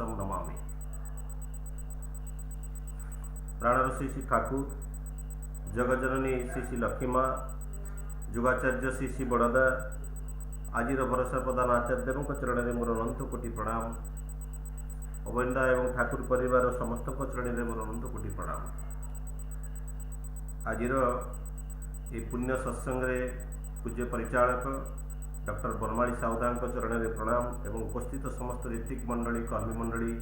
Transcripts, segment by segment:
पुरुषम नमामि। प्राणर श्री श्री ठाकुर, जगजननी श्री श्री लक्ष्मी माँ, जुगाचार्य श्री श्री बड़दा, आज भरोसा प्रधान आचार्य चरण में मोर अनंत कोटि प्रणाम। अवैंदा एवं ठाकुर परिवार समस्त चरण में मोर अनंत कोटि प्रणाम। आज ये पुण्य सत्संग पूज्य परिचालक डॉक्टर बनमाली साउदा चरण में प्रणाम एवं उपस्थित समस्त ऋतिक मंडली कर्मी मंडली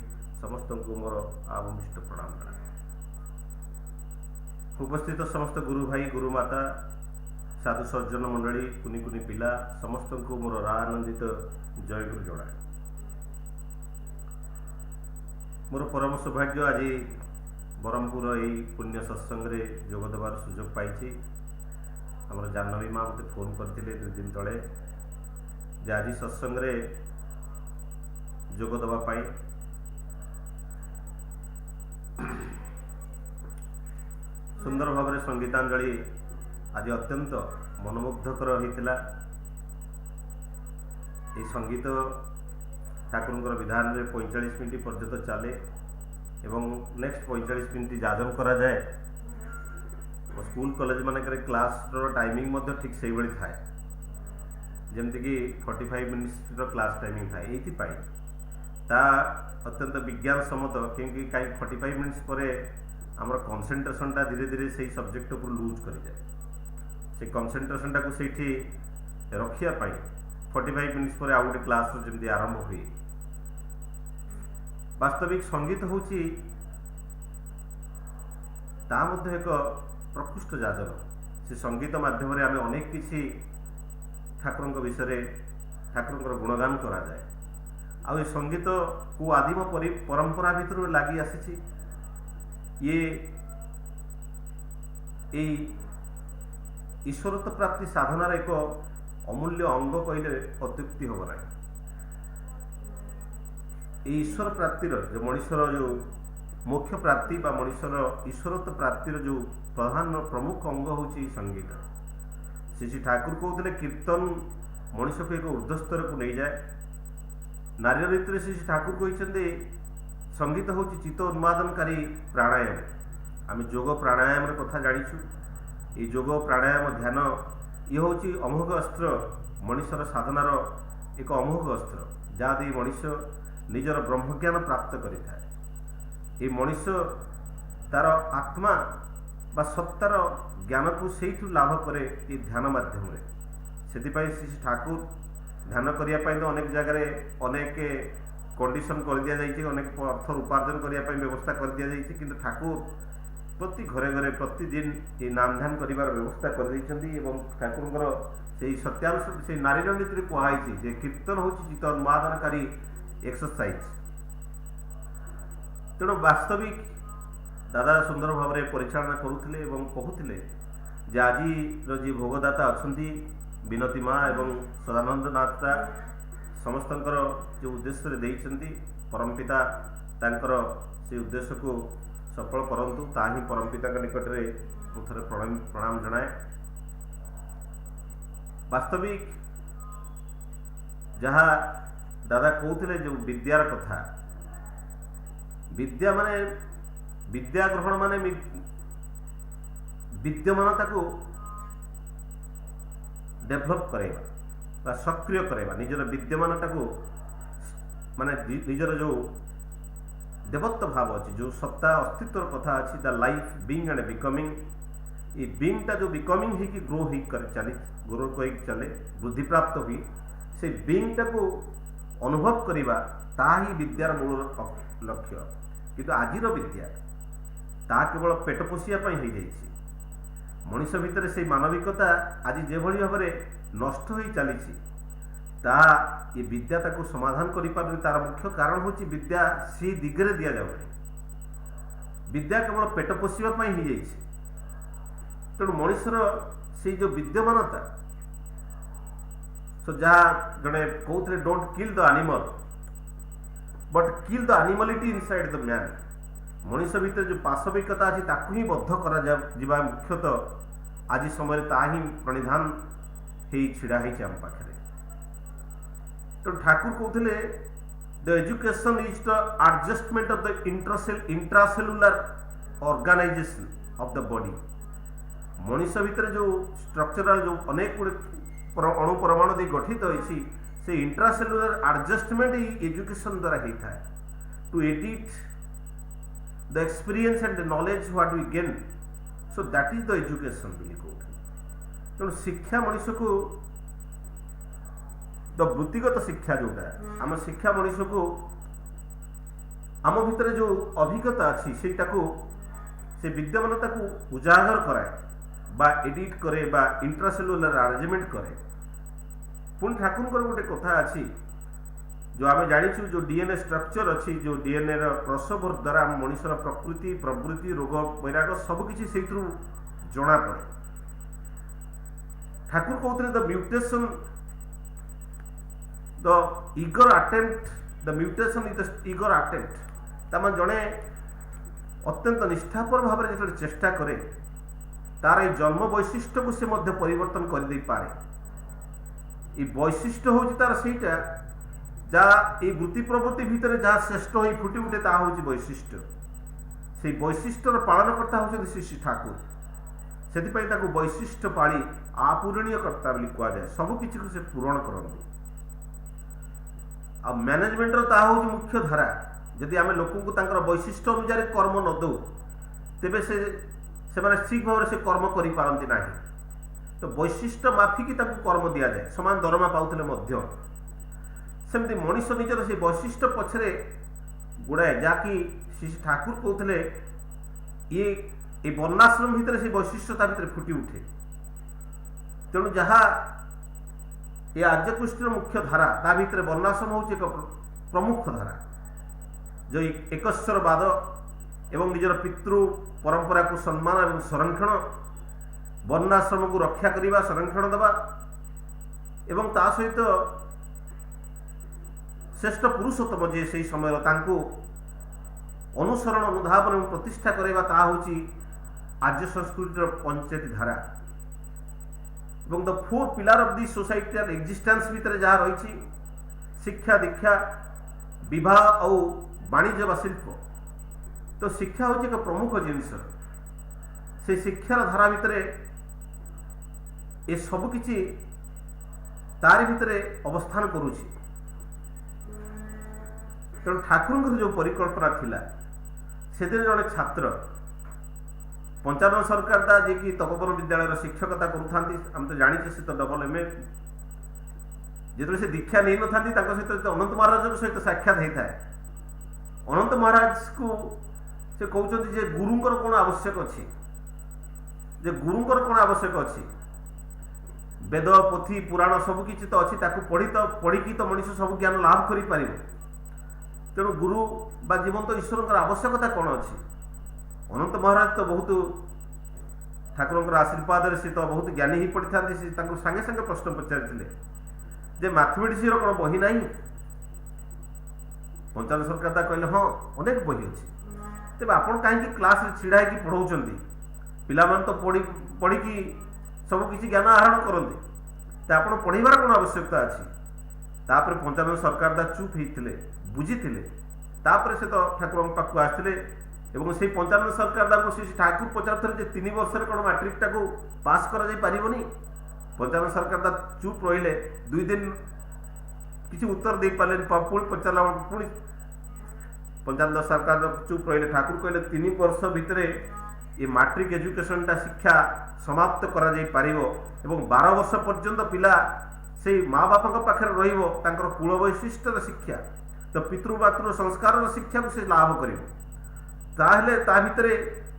समस्त को मोर आवमिष्ट प्रणाम। उपस्थित समस्त गुरु भाई गुरु माता साधु सज्जन मंडली कुनी कुनी पिला समस्त को मोर आनंदित जय गुरु जनाए। मोर परम सौभाग्य आज ब्रह्मपुर यही पुण्य सत्संग रे जोग देवार सुजोग पाई। आमर जाह्नवी माँ मत फोन करते 2 दिन तले जे आज सत्संग रे जोग देवाई सुंदर भाव में संगीतांजलि आज अत्यंत मनमुग्धकर होता। ये संगीत ठाकुर विधान में 45 मिनट पर्यंत चले एवं नेक्स्ट 45 मिनट जाजन करा जाए। स्कूल कॉलेज मानक क्लास टाइमिंग ठीक से भाई थाए जमती कि 45 मिनिट्स क्लास टाइमिंग थाए। ये अत्यंत विज्ञान सम्मत क्योंकि कहीं 45 मिनिट्स पर आमर कंसंट्रेशनटा धीरे धीरे से सब्जेक्ट पर लूज कर जाए। से कंसंट्रेशनटा को सही रखापी 45 मिनिट्स पर आउ गोटे क्लास जमी आरंभ हुए। वास्तविक संगीत हूँ एक प्रकृष्ट जाजन। से संगीत माध्यम आम अनेक किसी ठाकुर विषय ठाकुर गुणगान करा जाए। आ संगीत को आदिम परंपरा भितर लगी आसी। ये ईश्वरत्व प्राप्ति साधनार एक अमूल्य अंग कहले अत्युक्ति हम ना। ईश्वर प्राप्तिर जो मनुष्यर जो मोक्ष प्राप्ति बा मनुष्यर ईश्वरत्व प्राप्तिर जो प्रधान प्रमुख अंग होची संगीत। श्री ठाकुर कहते कीर्तन मनुष्य को एक ऊर्ध्वस्तर को नहीं जाए। नारी रीति श्री ठाकुर कहते संगीत हूँ चित्त उन्मादनकारी प्राणायाम। आम योग प्राणायाम कथा जाचु। ये योग प्राणायाम ध्यान ये हूँ अमोघ अस्त्र मनुष्यर साधनार एक अमोघ अस्त्र जहाँ दे मनुष्य निजर ब्रह्मज्ञान प्राप्त करें। ये मनुष्य तार आत्मा बा सत्तार ज्ञान को से लाभ करे ये ध्यान माध्यम से श्री ठाकुर ध्यान करने तो अनेक जगह अनेक कंडीशन कर दि जाए, अनेक अर्थ उपार्जन करने व्यवस्था कर दि जाए। कि ठाकुर प्रति घरे घरे प्रतिदिन ये नाम ध्यान कर व्यवस्था कर ठाकुर से सत्यांश से नारी नीति कहुई कीर्तन हूँ चित्त उन्मादनकारी एक्सरसाइज। तेणु वास्तविक दादा सुंदर भाव में परिचालना करुले कहते जे आज जी भोगदाता अच्छा विनती माँ एवं सदानंद नाथा समस्त जो उद्देश्य देते परमपिता से उद्देश्य को सफल करंतु ताही परमपिता निकट में थे प्रणाम जनाए। वास्तविक जहाँ दादा कहते जो विद्यार कथा विद्या माने विद्या ग्रहण माने विद्यमानता को डेभलप करेगा सक्रिय करेगा निजर विद्यमानता को माने निजर जो देवत्व भाव अच्छी जो सत्ता अस्तित्व कथा अच्छी the life being and becoming. ये बीइंगटा जो बिकमिंग ही कि ग्रो ही कर चली ग्रो को चले वृद्धि प्राप्त हुई से बीइंगटा को अनुभव करवा ताही विद्यार मूल लक्ष्य। किंतु आजिर विद्या ता केवल पेट पोषियापी हो जाइए। मनुष्य भितर से मानविकता आज जो भाव में नष्ट हो चली ये विद्या ताको समाधान कर तार मुख्य कारण हूँ विद्या से दिगरे दि जाऊ। विद्या केवल पेट पोषापी हो जाइए। तेणु मनुष्यर से जो विद्यमानता तो जहाँ जड़े कहते don't kill the animal but kill the एनिमलिटी inside the man. मनुष्य भितर जो पाशविकता अच्छी ताकू ही बद्ध करा मुख्यतः आज समय ताही प्रणिधान हो छिड़ा आम पाखे। तो ठाकुर कहते The education is the adjustment of the intracellular organization of the body. मनुष्य भितर जो स्ट्रक्चरल जो अनेक गुड़े अणु परमाणु दे गठित होइछि से इंट्रासेलुलर एडजस्टमेंट ही एजुकेशन द्वारा होता है to edit the experience and the knowledge what we gain so that is the education बोली कहते तेणु शिक्षा मनुष्य को द वृत्तिगत शिक्षा जोटा आम शिक्षा मनुष्य को आम भितर जो अभिज्ञता अच्छी से विद्यमानता को उजागर कराए बा एडिट करे बा इंट्रासेलुलर अरेंजमेंट करे पुणी ठाकुर गोटे कथा अच्छी जो आम जाचु जो डीएनए स्ट्रक्चर अच्छी जो डीएनए क्रॉसओवर द्वारा मनुष्यर प्रकृति प्रवृत्ति रोग वैराग सबकि से जना पड़े ठाकुर कहते the mutation the eager attempt the mutation is the eager attempt तार जड़े अत्यंत निष्ठापर भाव में जो चेष्टा करे तार ये जन्म वैशिष्ट्य को से मध्य परिवर्तन कर दे पारे ये वैशिष्ट्य हूँ तार सहीटा जहाँ ये वृत्ति प्रवृत्ति भितर जहाँ श्रेष्ठ हो फुटी उठे ता हूँ वैशिष्ट्य से वैशिष्ट्यर पालनकर्ता होती श्री ठाकुर से वैशिष्ट्य पाली आपूरणीय कर्ता कहुए सबकि को से पूरण करते आ मैनेजमेंटर ता हूँ मुख्य धारा जदि आम लोक वैशिष्ट्य अनुसार कर्म न दौ तेबे से ठीक भाव से कर्म कर पारती ना तो वैशिष्ट्य माफिकी कर्म दि जाए समान दरमा पाते सेमती मनीष निजर से वैशिष्ट्य पछरे गुड़ाए जहाँकि श्री ठाकुर कहते ये वर्णाश्रम भितर से वैशिष्ट्यता भितर फुटी उठे तेणु जहाँ ये आर्यकृष्ण मुख्य धारा ता भितर वर्णाश्रम हूँ एक प्रमुख धारा जो एकस्वरवाद एवं निजर पितृ परंपरा को सम्मान और संरक्षण वर्णाश्रम को रक्षा करने संरक्षण देवा एवं ता सहित श्रेष्ठ पुरुषोत्तम जे से समय अनुसरण अनुधावन और प्रतिष्ठा करवा ता हूँ आर्य संस्कृतिर पंचायती धारा एवं the four pillar of the society existence भितर जहाँ रही शिक्षा दीक्षा विवाह और वाणिज्य व शिल्प तो शिक्षा हूँ एक प्रमुख जिनस से शिक्षार धारा भितर ये सबकि तारि भितर अवस्थान करुच्ची तेणु ठाकुर जो परिकल्पना थिला से जड़े छात्र 55 सरकार दा जे कि तपोवन विद्यालय शिक्षकता करूँ आम तो जानी से तो डबल एम ए जो से दीक्षा नहीं ना सहित अनंत महाराज सहित साक्षात होता है अनंत महाराज को से कहते जे गुरुंकर कौन आवश्यक अच्छी जे गुरुंकर कौन आवश्यक अच्छी वेद पोथी पुराण सबकि तो अच्छी पढ़ी तो मनीष सब ज्ञान लाभ कर तेणु गुरु बा जीवंत ईश्वर आवश्यकता कौन अच्छी अनंत महाराज तो बहुत ठाकुर आशीर्वाद से तो बहुत ज्ञानी ही पड़ी था सागे सागे प्रश्न पचारि जे मैथमेटिक्स कौन बही ना 55 सरकार कहले हाँ अनेक बही अच्छी तेज आप कहीं क्लास छिड़ा होगी पढ़ाऊँ पिला तो पढ़ी सबकि ज्ञान आहरण करते तो आप पढ़ार कौन आवश्यकता अच्छी तापर 55 सरकार चुप होते बुझी से तो ठाकुर पाक आसते एवं से 55 सरकार को श्री ठाकुर पचार 3 वर्ष कौन मैट्रिकटा को पास कर 55 सरकार चुप रही 2 दिन किसी उत्तर दे पारे पुणी पचारा पुणी 55 सरकार चुप रही ठाकुर कहले 3 वर्ष भितर ये मैट्रिक एजुकेशनटा शिक्षा समाप्त करा जाई पारिबो एवं 12 वर्ष पर्यंत पिला से माँ बापा पाखे रर कूल वैशिष्ट्य शिक्षा तो पितृमातृ संस्कार शिक्षा को से लाभ कर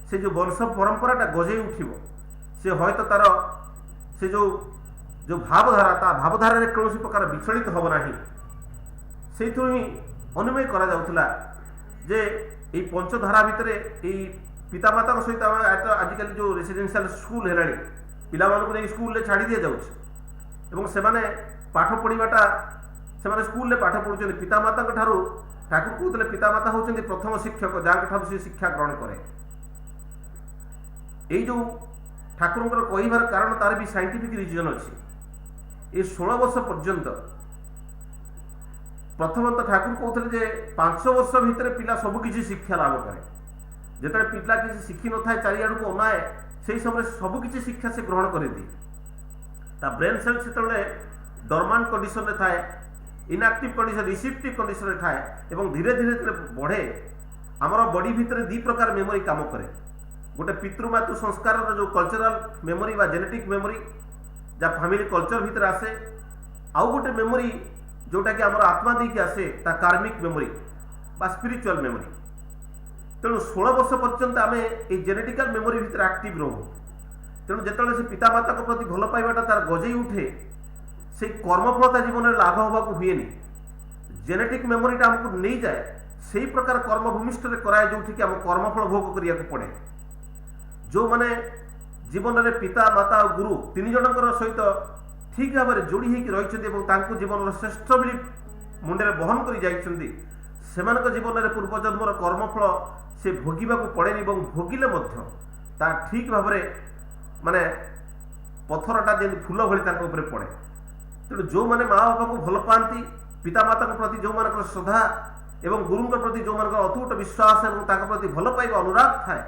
से जो वंश परंपराटा गजे उठिब से हयतो तार से जो भावधारा भावधारा कौन प्रकार विचलित हम ना से ही अनुमय करा जाउथला जे ये पंचधारा भितर पितामाता सहित आजिकल जो रेसिडेंशियल स्कूल है पिला नहीं स्कूल छाड़ी दि जाऊँ से पाठ पढ़ाटा से स्कूल पाठ पढ़ुं पितामाता ठाकुर कहते पितामाता होती प्रथम शिक्षक जहाँ से शिक्षा ग्रहण करे ये जो ठाकुर कहबार कारण तार भी साइंटिफिक रिजन अच्छी ये 16 वर्ष पर्यंत प्रथमतः ठाकुर कहते जे 5 वर्ष भितर पिला सबकि शिक्षा लाभ करे। जिते पिला किसी शिखी न थाए चारिआड़ को अनाए से समय सबकि शिक्षा से ग्रहण कर दिए। ता ब्रेन सेल से डरमांट कंडीशन रे थाए, इनएक्टिव कंडीशन, रिसिप्टिव कंडीशन रे थाए एवं धीरे धीरे बढ़े। आमर बॉडी भितर 2 प्रकार मेमोरी काम करे। गोटे पितृमातृ संस्कार जो कल्चरल मेमोरी बा जेनेटिक मेमोरी जहाँ फैमिली कल्चर भितर आसे, आउ गोटे मेमोरी जोटा कि आमर आत्मा देकी आसे ता कार्मिक मेमोरी बा स्पिरिचुअल मेमोरी। तेणु 16 वर्ष पर्यंत आम ये जेनेटिकल मेमोरी भितर एक्टिव रहू। तेणु जिते से पिता माता प्रति भल पाइबाटा तार गजई उठे से कर्मफलता जीवन में लाभ होगा हुए। जेनेटिक मेमोरीटा आमको नहीं जाए से प्रकार कर्मभूमिष्ठ कराए जो आम कर्मफल भोग करिया पड़े। जो माने जीवन में पिता माता और गुरु 3 जनकर सहित ठीक भाव में जोड़ी होती जीवन श्रेष्ठ बोली मुंडे बहन कर जीवन में पूर्वजन्मर कर्मफल से भोगवा पड़ेनि। भोगिले ठीक भाव में माने पथरटा जमी फूल भली पड़े। तेणु जो मैंने माँ बापा को भल पाती, पिता माता प्रति जो मान श्रद्धा एवं गुरु प्रति जो मान अतूट विश्वास और प्रति भल पाइबा अनुराग थाए,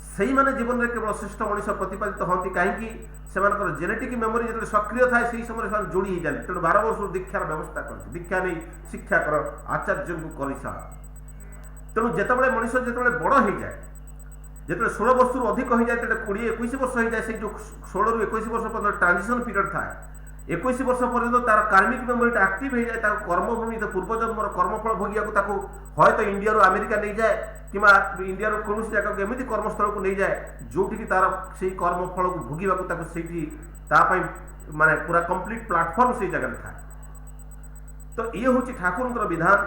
से माने जीवन में केवल श्रेष्ठ मनीष प्रतिपादित होती। कहीं से जेनेटिक मेमोरी जो सक्रिय थाए से समय से जोड़ी हो जाए। तेणु 12 वर्ष दीक्षार व्यवस्था कर दीक्षा नहीं शिक्षा कर आचार्य को कर। तेणु जितेबाला मनीष जो बड़ हो जाए, जो 16 वर्ष अधिक हो जाए 20-21 वर्ष हो जाए, से जो 16 ରୁ 21 वर्ष पर्यटन ट्रांजिशन पीरियड था 21 वर्ष पर्यटन तार कार्मिक मेमोरीटा एक्टिव हो जाए। कर्मभूमि पूर्वजन्मर कर्मफल भोगिया हय तो इंडिया रू अमेरिका नहीं जाए कि इंडिया कौन जगह एमती कर्मस्थल को नहीं जाए जोटि तार से कर्मफल को भोगवा माने पूरा कंप्लीट प्लाटफॉर्म से जगह था। तो ये हूँ ठाकुर विधान।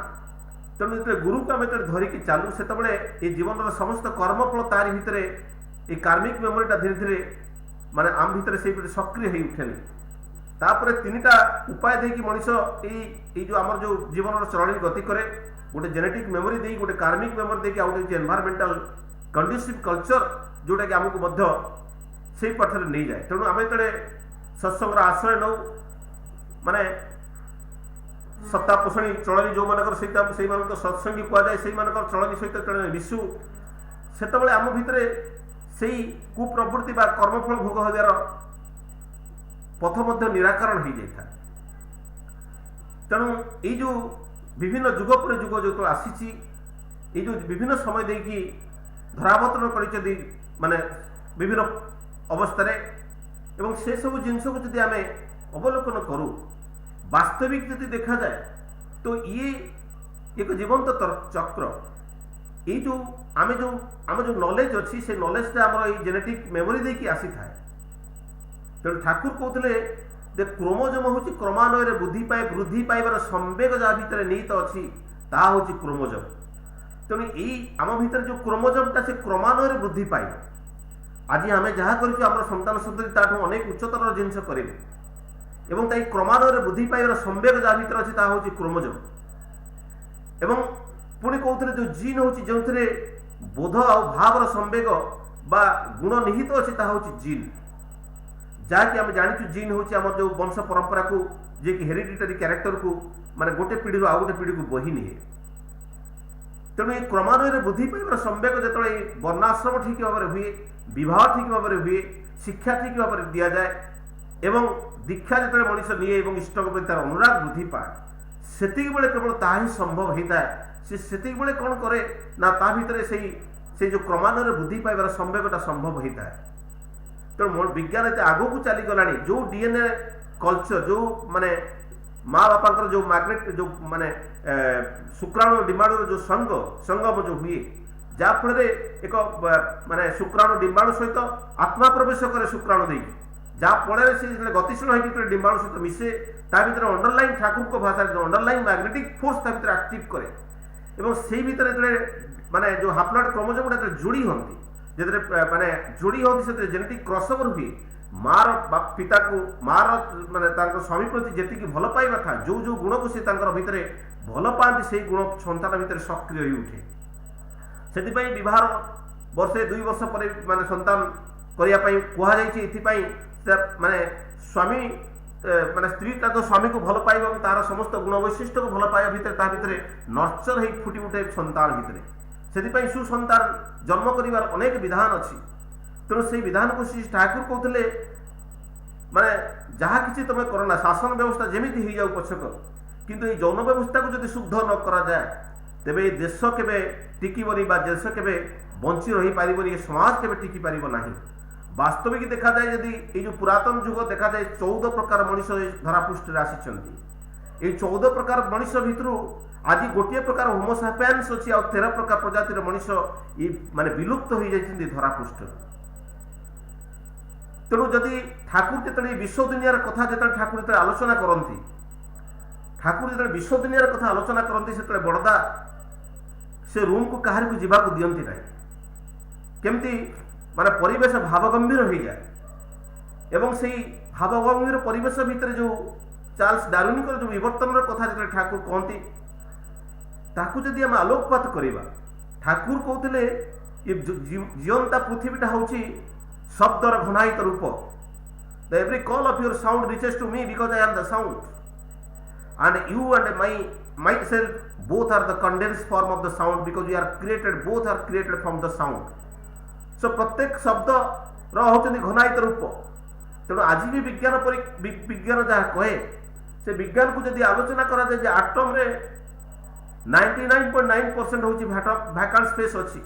तेणु जो गुरु को आम धरिकी चालू से ये जीवन समस्त कर्मफल तारी भितर ये कार्मिक मेमोरीटा धीरे धीरे माने आम भितर से सक्रिय हो उठेनि। तापर 3टा उपाय देकी मनीष ये जो आमर जो जीवन चलनी गति करे, गोटे जेनेटिक मेमोरी दे, गोटे कार्मिक मेमोरी देकी आउ गोटे एनवायरमेंटल कंडीसिव कल्चर जोटा कि आमको मध्य से पथर नहीं जाए। तेणु आम जो सत्संग आश्रय नौ माने सत्ता पोषणी चलनी जो मानकर सहित सत्संगी कहुए से चलनी सहित मिशु से आम भितर से कुप्रवृत्ति बा कर्मफल भोग होवार पथ मध्य निराकरण हो जाए। तेणु ये जो विभिन्न जुग पर जुग जो आसी ये जो विभिन्न समय देखी धरावतरण कर माने विभिन्न अवस्था एवं से सब जिनस को जब आम अवलोकन करूँ वास्तविक जब देखा जाए तो ये एक जीवंत चक्र। ये जो आम जो नॉलेज अच्छी से नॉलेजटा आम जेनेटिक मेमोरी देकी आसी थाए। तेणु ठाकुर कहते क्रोमोजोम हूँ क्रमान्वय वृद्धि पाइबार संवेग जहाँ भितर निहित अच्छी ता हूँ क्रोमोजोम। तेणु यही आम भीतर जो क्रोमोजोमटा से क्रमान्वय वृद्धि पाइब। आज आम जहाँ कर संतान सन्तति ताठू अनेक उच्चतर जिनस करेंगे एवं ताई क्रमान्वय वृद्धि पाइबार संवेग जहाँ भीतर अच्छी ता हूँ क्रोमोजोम। एवं पुणी कहते जो जीन हूँ जो बोध आ भावर संवेग बा गुण निहित अच्छी ता हूँ जीन। जहाँकि आम जाचु जीन हूँ आम जो वंश परंपरा को जे कि हेरिडिटरी कैरेक्टर को माने गोटे पीढ़ी आउ गोटे पीढ़ी को बही निए। तेणु ये क्रमान्वय वृद्धि पाइबार संवेग जो वर्णाश्रम ठीक भाव में हुए, विवाह ठीक भाव में हुए, शिक्षा ठीक भाव में दि जाए एवं दीक्षा जो मनीष निए और इष्ट प्रति तार अनुराग वृद्धि पाए से केवल ता ही संभव होता है। से कौन करे ना ता भितर से जो क्रमान्वय वृद्धि पाइबार संवेगटा संभव होता है। तेणु विज्ञान एत आग को चलीगला जो डीएनए कल्चर जो माने माँ बापा जो मैग्नेट जो माने शुक्राणु डिम्बाणु जो संगम जो हुए जहाँफल एक माने शुक्राणु डिम्बाणु सहित आत्मा प्रवेश करे शुक्राणु दे जहाँफल से गतिशील होकर डिम्बाणु सहित मिसे ता भीतर अंडरलाइन ठाकुर को भाषा अंडरलाइन मैग्नेटिक फोर्स ता भीतर एक्टिव करे एवं से भीतर माने जो हाफनाट क्रोमोजोम जोड़ी होती जो माने जोड़ी होती से जेनेटिक क्रॉसओवर हुए मार पिता को मार माने स्वामी प्रति जी भल पाइबा था जो जो गुण को सी भितर भल पाती से गुण सन्तान भितर सक्रिय हो उठे। से विवाह वर्षे 2 वर्ष पर माने संतान करने कहुई माने स्वामी ମାନେ ସ୍ତ୍ରୀଟା ତ ସ୍ୱାମୀକୁ ଭଲ ପାଇବା ଏବଂ ତାର ସମସ୍ତ ଗୁଣ ବୈଶିଷ୍ଟ୍ୟକୁ ଭଲ ପାଇବା ଭିତରେ ତା ଭିତରେ ନର୍ଚର ହେଇ ଫୁଟି ଉଠେ ସନ୍ତାନ ଭିତରେ। ସେଥିପାଇଁ ସୁସନ୍ତାନ ଜନ୍ମ କରିବାର ଅନେକ ବିଧାନ ଅଛି। ତେଣୁ ସେଇ ବିଧାନକୁ ଶ୍ରୀ ଠାକୁର କହୁଥିଲେ ମାନେ ଯାହା କିଛି ତମେ କର ନା, ଶାସନ ବ୍ୟବସ୍ଥା ଯେମିତି ହେଇଯାଉ ପଛକ, କିନ୍ତୁ ଏଇ ଯୌନ ବ୍ୟବସ୍ଥାକୁ ଯଦି ଶୁଦ୍ଧ ନ କରାଯାଏ ତେବେ ଏ ଦେଶ କେବେ ଟିକିବନି ବା ଦେଶ କେବେ ବଞ୍ଚି ରହିପାରିବନି, ଏ ସମାଜ କେବେ ଟିକି ପାରିବ ନାହିଁ। ବାସ୍ତବିକ ଦେଖାଯାଏ ଯଦି ଏଇ ଯେଉଁ ପୁରାତନ ଯୁଗ ଦେଖାଯାଏ 14 ପ୍ରକାର ମଣିଷ ଏ ଧରାପୃଷ୍ଠରେ ଆସିଛନ୍ତି। ଏଇ 14 ପ୍ରକାର ମଣିଷ ଭିତରୁ ଆଜି ଗୋଟିଏ ପ୍ରକାର ହୋମୋସାପିଏନ୍ସ ଅଛି, ଆଉ 13 ପ୍ରକାର ପ୍ରଜାତିର ମଣିଷ ମାନେ ବିଲୁପ୍ତ ହୋଇଯାଇଛନ୍ତି ଧରାପୃଷ୍ଠରୁ। ତେଣୁ ଯଦି ଠାକୁର ଯେତେବେଳେ ବିଶ୍ୱ ଦୁନିଆର କଥା ଯେତେବେଳେ ଠାକୁର ଯେତେବେଳେ ଆଲୋଚନା କରନ୍ତି, ଠାକୁର ଯେତେବେଳେ ବିଶ୍ୱ ଦୁନିଆର କଥା ଆଲୋଚନା କରନ୍ତି ସେତେବେଳେ ବଡ଼ଦା ସେ ରୁମ୍କୁ କାହାରିକୁ ଯିବାକୁ ଦିଅନ୍ତି ନାହିଁ। କେମିତି ମାନେ ପରିବେଶ ଭାବଗମ୍ଭୀର ହୋଇଯାଏ ଏବଂ ସେଇ ଭାବଗମ୍ଭୀର ପରିବେଶ ଭିତରେ ଯେଉଁ ଚାର୍ଲସ ଡାର୍ୱିନଙ୍କର ଯେଉଁ ବିବର୍ତ୍ତନର କଥା ଯେତେବେଳେ ଠାକୁର କହନ୍ତି, ତାକୁ ଯଦି ଆମେ ଆଲୋକପାତ କରିବା, ଠାକୁର କହୁଥିଲେ ଏ ଜୀଅନ୍ତା ପୃଥିବୀଟା ହେଉଛି ଶବ୍ଦର ଘନାୟିତ ରୂପ। The every call of your sound reaches to me because I am the sound and you and myself both are the condensed form of the sound because we are created, both are created from the sound. So प्रत्येक शब्द होचंदी घनायित रूप। तेणु आज भी विज्ञान जहाँ कहे से विज्ञान को जदि आलोचना करा जाए आटम रे 99.9% होची वैकेंट स्पेस अच्छी,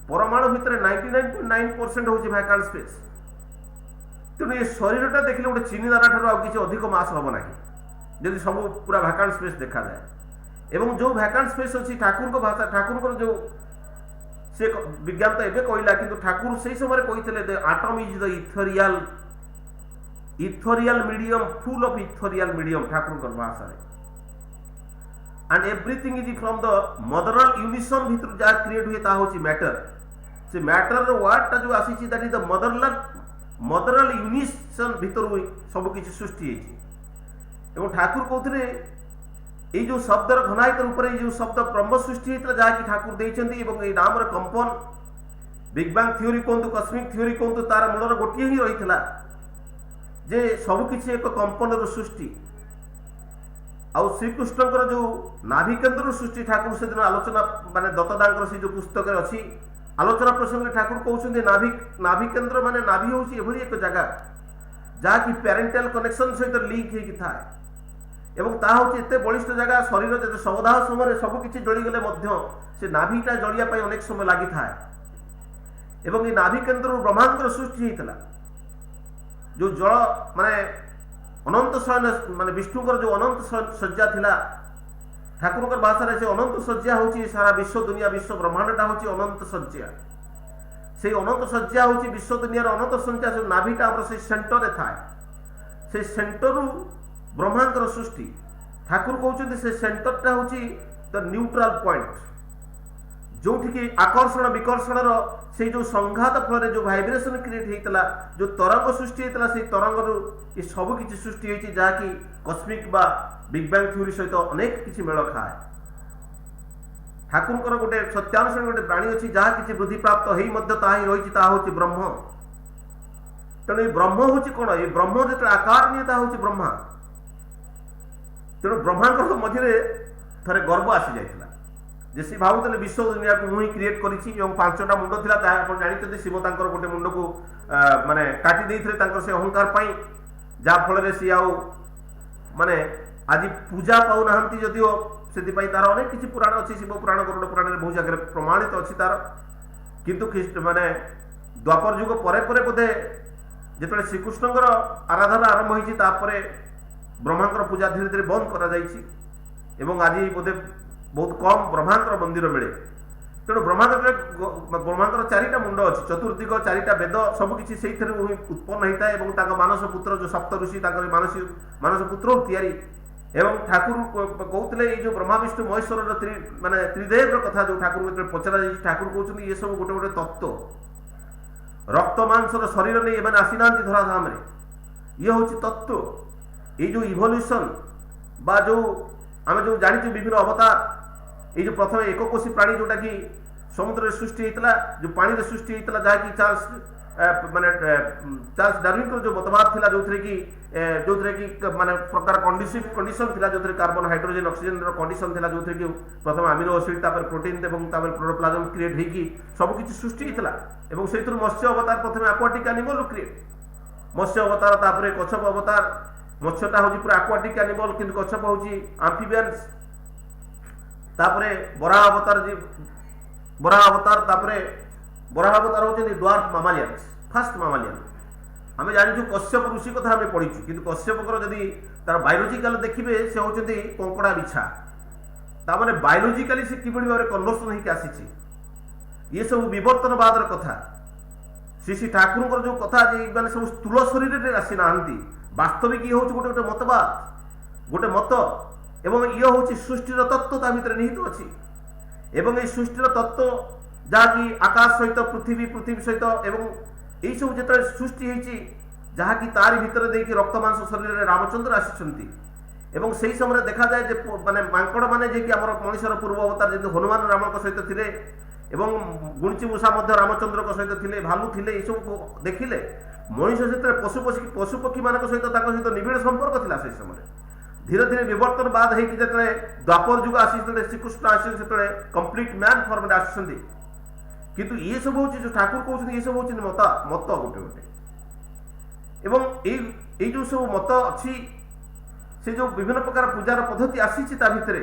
परमाणु भितर 99.9% होची वैकेंट स्पेस। तेणु ये शरीरटा देखिले गोटे चीनी दाना ठार आउ किसी अधिक मास हम ना जदि सब पूरा वैकेंट स्पेस देखा जाए। एवं जो वैकेंट स्पेस अच्छी ठाकुर को भाषा ठाकुर जो से विज्ञान तो एवं कहला, किंतु ठाकुर से समय कहते atom is the ethereal medium, full of ethereal medium Thakur भाषा and everything is from the मदरल यूनिसन भितर जहाँ क्रिएट हुए ता होची मैटर। से मैटर वर्डटा जो आसी दैट इज द मदरल यूनिसन भितर सब किसी सृष्टि होती। एवं ठाकुर कहते ये जो शब्दर घनायित रूप में जो शब्द ब्रह्म सृष्टि होता जहाँकि ठाकुर देते नाम कंपन बिग बैंग थ्योरी कहतु कस्मिक थ्योरी कहतु तार मूलर गोटे ही रही है जे सबकि एक कंपन सृष्टि। आउ श्रीकृष्णकर जो नाभि केन्द्र सृष्टि ठाकुर से दिन आलोचना माने दत्तदांकर से जो पुस्तक अच्छी आलोचना प्रसंग में ठाकुर कहते नाभि केन्द्र माने नाभि हूँ एभली एक जगह जहाँकि पेरेंटाल कनेक्शन सहित लिंक होती थाए एवं ता हूँ एत बलिष्ठ जगह शरीर जो सवदाह समय सबकि जलीगले से नाभिटा जलिया अनेक समय लगी थाए। एवं ये नाभि केन्द्र ब्रह्मांडर सृष्टि होता जो जल माने अनंत शयन माने विष्णुकर जो अनंत शज्या थिला ठाकुर भाषा से अनंत शज्या हूँ सारा विश्व दुनिया विश्व ब्रह्मांडटा हूँ अनंत शज्या। से अनंत शज्या हूँ विश्व दुनिया अनंत शज्या से नाभिटा से सेंटर में थाए से सेंटर ब्रह्मांडर सृष्टि। ठाकुर कहते से सेंटरटा हूँ द न्यूट्रल पॉइंट जो आकर्षण विकर्षण से जो संघात फल जो भाइब्रेशन क्रिएट होता जो तरंग सृष्टि होता से तरंग ये सब किसी सृष्टि होती जहाँकि कस्मिक बा बिग बैंग थ्योरी सहित अनेक किसी मेल खाए। ठाकुर गोटे सत्यानुसार गोटे प्राणी अच्छी जहाँ किसी वृद्धि प्राप्त हो रही हूँ ब्रह्म। तेणु ये ब्रह्म हूँ कौन ये ब्रह्म जो आकार निये हूँ ब्रह्मा। तेणु ब्रह्मा मझे थे गर्व आसी जाता जे सी भावुले विश्व दुनिया को मुझे क्रिएट करी 5टा मुंड था जानते शिव तर गोटे मुंड को माने काटी से अहंकार जहाँफल सी आउ माने आज पूजा पाऊना जदिओ से तार अनेक किसी पुराण अच्छी शिव पुराण गरुड़ पुराण में बहुत जगह प्रमाणित अच्छी तार किंतु माने द्वापर युग पर बोधे जो श्रीकृष्णकर आराधना आरंभ होती ब्रह्मांकर पूजा धीरे धीरे बंद करा आज बोधे बहुत कम ब्रह्मांकर मंदिर मिले। तेणु ब्रह्मांकर 4टा मुंड अच्छी चतुर्दिग 4टा वेद सबकि से उत्पन्न होता है मानस पुत्र जो सप्त ऋषि मानस पुत्र तैयारी एवं ठाकुर कहते ये जो ब्रह्मा विष्णु महेश्वर माने त्रिदेव कथा जो ठाकुर पचरा ठाकुर कहते ये सब गोटे गोटे तत्व रक्त मांसर शरीर नहीं मैंने आसी ना धराधाम ये हूँ तत्व। ये जो इवोल्यूशन बा जो आम जो जानी विभिन्न अवतार ये जो प्रथम एककोशी प्राणी जोटा कि समुद्र सृष्टि होता जो पानी सृष्टि होता जहाँकि चार्ल्स माने चार्ल्स डार्विन जो मतवाद था जो कि माने प्रकार कंडीशन था जो कार्बन हाइड्रोजन ऑक्सीजन कंडीशन था जो कि प्रथम अमीनो एसिड प्रोटीन और प्रोटोप्लाज्म क्रिएट होगी सबकि सृष्टि होता से मत्स्य अवतार प्रथम एक्वाटिक एनिमल क्रिएट मत्स्य अवतार तापर कच्छप अवतार मत्स्यटा हूँ पूरा एक्वाटिक एनिमल कि कच्छप हूँ आम्फिबियंस तापर बराह अवतार होती ड्वार्फ मामालियंस फास्ट मामालियन आम जानी कश्यप ऋषि कथा आम पढ़ीचु कि कश्यपर जदि तार बायोलोजिकाल देखिए से होती कंकड़ा बिछा ताने बायोलोजिकाली से कि भाव में कन्वर्सन होकर आसी ये सब विवर्तनवाद कथा श्री ठाकुर जो कथा मैंने सब स्थूल शरीर में आसी ना वास्तविक ये हूँ गोटे गोटे मतवाद गोटे मत एवं ये हूँ सृष्टिर तत्व ता भीतर निहित अच्छी एवं ये सृष्टिर तत्व जहाँकि आकाश सहित पृथ्वी पृथ्वी सहित एवं यही सब जो सृष्टि होती जहाँकि तारी भितर देखिए रक्त मांस शरीर में रामचंद्र आसी एवं से ही समय देखा जाए माने मांकड़ मैंने जी आम मनुष्यर पूर्व अवतार जब हनुमान राम सहित थे एवं गुणची मूषा रामचंद्र सहित थे भालू थे ये सब देखिले मनुष्य से पशुपक्षी मान सहित निबिड़ संपर्क था से समय धीरे धीरे विवर्तनवाद होती द्वापर जुग आसी श्रीकृष्ण आसी से कंप्लीट मैन फॉर्म आसुँच किंतु ये सब हूँ जो ठाकुर कहते ये सब हूँ मत गोटे गोटे एवं जो सब मत अच्छी से जो विभिन्न प्रकार पूजार पद्धति आसी भितर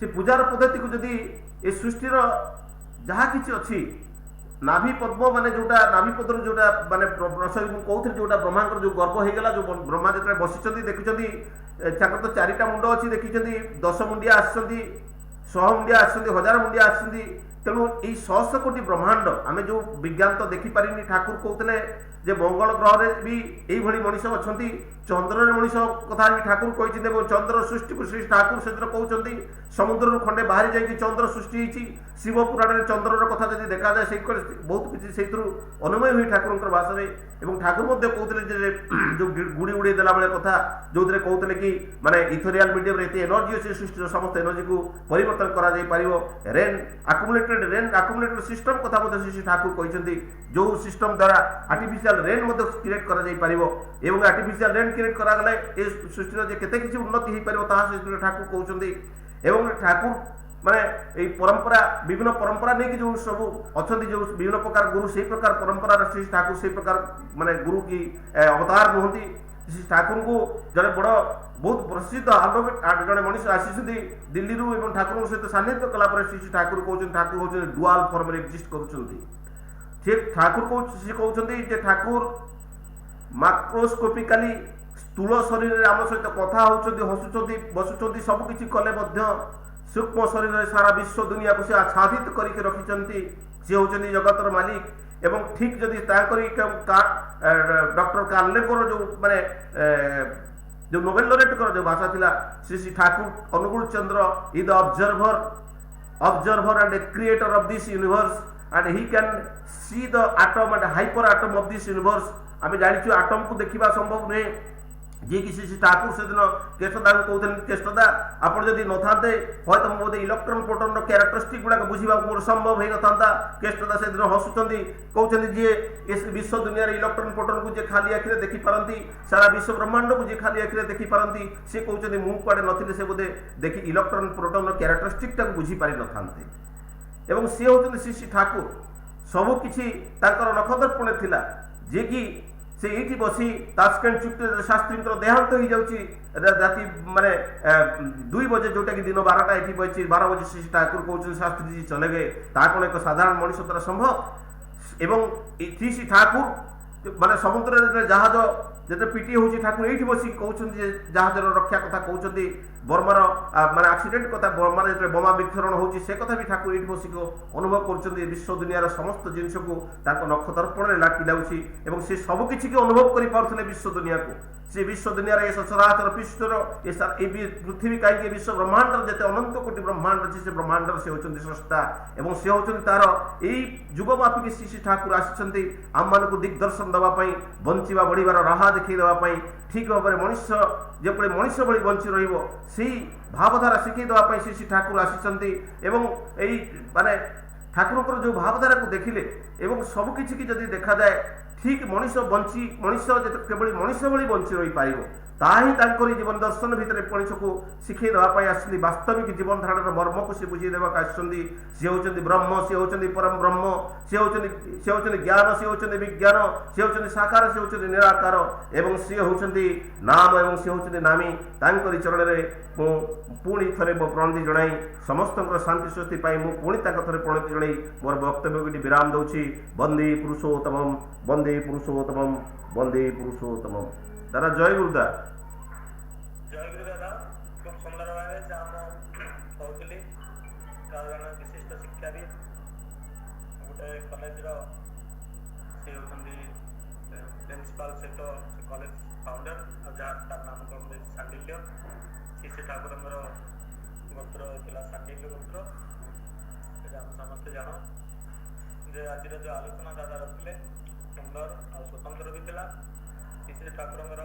से पूजार पद्धति को जदि ये सृष्टिर जहाँ कि अच्छी नाभि पद्म माने जोटा नाभि पद्म जोटा माने कहते जोटा ब्रह्मा जो गर्भ होगा जो ब्रह्मा जो बसी देखते तो चारिटा मुंड अच्छी देखते 10 मुंडिया आसती 100 मुंडिया आसती 1000 मुंडिया आसती तेणु यही 100 कोटी ब्रह्मांड आम जो विज्ञान तो देखिपारे ठाकुर कहते जे मंगल ग्रह भी यही मनीष अच्छा चंद्र मनीष कथा भी ठाकुर कहते चंद्र सृष्टि को श्री ठाकुर से कहते समुद्र खंडे बाहरी जाकि चंद्र सृष्टि होती शिव पुराण में चंद्र कथा जब देखा जाए से बहुत किसी से अनुमय हुई ठाकुर भाषा में ठाकुर कहते जो गुड़ी उड़े देला बेले कथा जो कहते कि माने इथोरियल मीडियम एत एनर्जी अच्छे सृष्टि समस्त एनर्जी को परिवर्तन कर रेन आकुमुलेटेड सिस्टम कथा श्री ठाकुर कहते जो सिस्टम द्वारा आर्टिफिशियल रेन क्रिएट कर आर्टिफिशियल रेन क्रिएट करागले ए सृष्टि केते किसी उन्नति हो पार ताहा ठाकुर कहते एवं ठाकुर माने ये परंपरा विभिन्न परंपरा नहीं जो सब अच्छा जो विभिन्न प्रकार गुरु से प्रकार परंपरा श्री ठाकुर से प्रकार माने गुरु की अवतार नुहति श्री ठाकुर को जड़े बड़ बहुत प्रसिद्ध एडवोकेट जड़े मनीष आसी दिल्ली रू ठाकुर सहित सान्निध्य कलापर श्री ठाकुर कहते ठाकुर हूँ डुआल फॉर्म में एक्जिस्ट कर ठाकुर कहते ठाकुर माक्रोस्कोपिकाली स्थूल शरीर आम सहित कथा होती हसुँच बसुँच सबकि कले सूक्ष्म शरीर में सारा विश्व दुनिया को से आच्छादित करके रखिंट सी होती जगतर मालिक एवं ठीक जदि डॉक्टर कार्लेकर जो माने जो नोबेल लॉरेट जो भाषा थिला Shri Thakur Anukul Chandra is the observer and creator of this universe and he can see the atom and hyper atom of this universe आम जानी आटम को देखा संभव नुहे जी कि श्री ठाकुर से दिन केशदा को कहते केशदा आप जब न था हयत बोधे इलेक्ट्रॉन प्रोटॉन क्यारेक्टरिस्टिक गुड़ाक बुझा मोर संभव हो ना केशदा से दिन हसुँच कहते जी इस विश्व दुनिया इलेक्ट्रॉन प्रोटॉन को जी खाली आखिरे देखिपारती सारा विश्व ब्रह्मांड को जी खाली आखिरे देखिपारती सी कहते मुझे कुआड़े नी से बोधे देखी इलेक्ट्रॉन प्रोटॉन क्यारेक्टरिस्टिक बुझीपारि न था सी हूँ श्री ठाकुर सबकि नखदर्पण थिला जे कि से ये बसी तास्केंट चुक्ति शास्त्री देहांत हो जाऊँगी राति माने 2 बजे जोटा कि दिन 12टा ये बची 12 बजे श्री ठाकुर कहते शास्त्री जी चले गए ता कौन एक साधारण मनुष्य द्वारा संभव एवं श्री ठाकुर माने समुद्र जहाज जो पिटी होची ठाकुर ये बस कहते जहाज रक्षा कथा कहते बर्मार माने एक्सीडेंट कथा बर्मार जो बोमा विस्फोरण होची से कथा भी ठाकुर ये बस अनुभव कर विश्व दुनिया समस्त जिनस को नख दर्पण में लागी से सबकि अनुभव कर विश्व दुनिया को से विश्व दुनिया ये सचराचर पृष्ठर ये पृथ्वी कहीं विश्व ब्रह्मांड जिते अनंत कोटि ब्रह्मांड अच्छे से ब्रह्मांड से होती स्रष्टा और से होती तार यही जुगमापिक श्री ठाकुर आसी आम मान दिग्दर्शन देवाई बंचा बढ़िबार राह देखा ठीक भाव में मनुष्य जो मनुष्य भली बंची रही भावधारा शिखई देवाई श्री ठाकुर आसी माने ଠାକୁରଙ୍କର ଯେଉଁ ଭାବଧାରାକୁ ଦେଖିଲେ ଏବଂ ସବୁକିଛି କି ଯଦି ଦେଖାଯାଏ ଠିକ୍ ମଣିଷ ଯେତେ କେବଳ ମଣିଷ ଭଳି ବଞ୍ଚି ରହିପାରିବ, ତାହା ହିଁ ତାଙ୍କରି ଜୀବନ ଦର୍ଶନ ଭିତରେ ମଣିଷକୁ ଶିଖେଇ ଦେବା ପାଇଁ ଆସିଛନ୍ତି। ବାସ୍ତବିକ ଜୀବନ ଧାରଣର ମର୍ମକୁ ସେ ବୁଝେଇ ଦେବାକୁ ଆସିଛନ୍ତି। ସେ ହେଉଛନ୍ତି ବ୍ରହ୍ମ, ସେ ହେଉଛନ୍ତି ପରମ ବ୍ରହ୍ମ, ସେ ହେଉଛନ୍ତି ଜ୍ଞାନ, ସେ ହେଉଛନ୍ତି ବିଜ୍ଞାନ, ସେ ହେଉଛନ୍ତି ସାକାର, ସେ ହେଉଛନ୍ତି ନିରାକାର ଏବଂ ସେ ହେଉଛନ୍ତି ନାମ ଏବଂ ସେ ହେଉଛନ୍ତି ନାମୀ। ତାଙ୍କରି ଚରଣରେ ମୁଁ ପୁଣି ଥରେ ମୋ ପ୍ରଣତି ଜଣାଇ ସମସ୍ତଙ୍କର ଶାନ୍ତି ସ୍ୱସ୍ତି ପାଇଁ ମୁଁ ପୁଣି ତାଙ୍କ ଥରେ ପ୍ରଣତି ଜଣାଇ ମୋର ବକ୍ତବ୍ୟଟି ବିରାମ ଦେଉଛି। ବନ୍ଦେ ପୁରୁଷୋତ୍ତମମ୍, ବନ୍ଦେ ପୁରୁଷୋତ୍ତମମ୍, ବନ୍ଦେ ପୁରୁଷୋତ୍ତମମ୍। ଦାଦା ଜୟ ଗୁରୁଦା। ଜୟ ଗୁରୁ ଦାଦା। ଖୁବ ସୁନ୍ଦର ଭାବେ ଯାହା ମୁଁ କହୁଥିଲି, ଜଣେ ବିଶିଷ୍ଟ ଶିକ୍ଷାବିତ୍, ଗୋଟେ କଲେଜର ସେ ହେଉଛନ୍ତି ପ୍ରିନ୍ସିପାଲ ସହିତ କଲେଜ ଫାଉଣ୍ଡର, ଆଉ ଯାହା ତାର ନାମକରଣ ଶାଣ୍ଡିଲ୍ୟ। ସେ ଠାକୁରଙ୍କର ଗୋତ୍ର ଥିଲା ଶାଣ୍ଡିଲ୍ୟ ଗୋତ୍ର, ସେଇଟା ଆମେ ସମସ୍ତେ ଜାଣୁ। ଯେ ଆଜିର ଯେଉଁ ଆଲୋଚନା ଦାଦା ରଖିଲେ ସୁନ୍ଦର ଆଉ ସ୍ୱତନ୍ତ୍ର ବି ଥିଲା। ଶ୍ରୀ ଠାକୁରଙ୍କର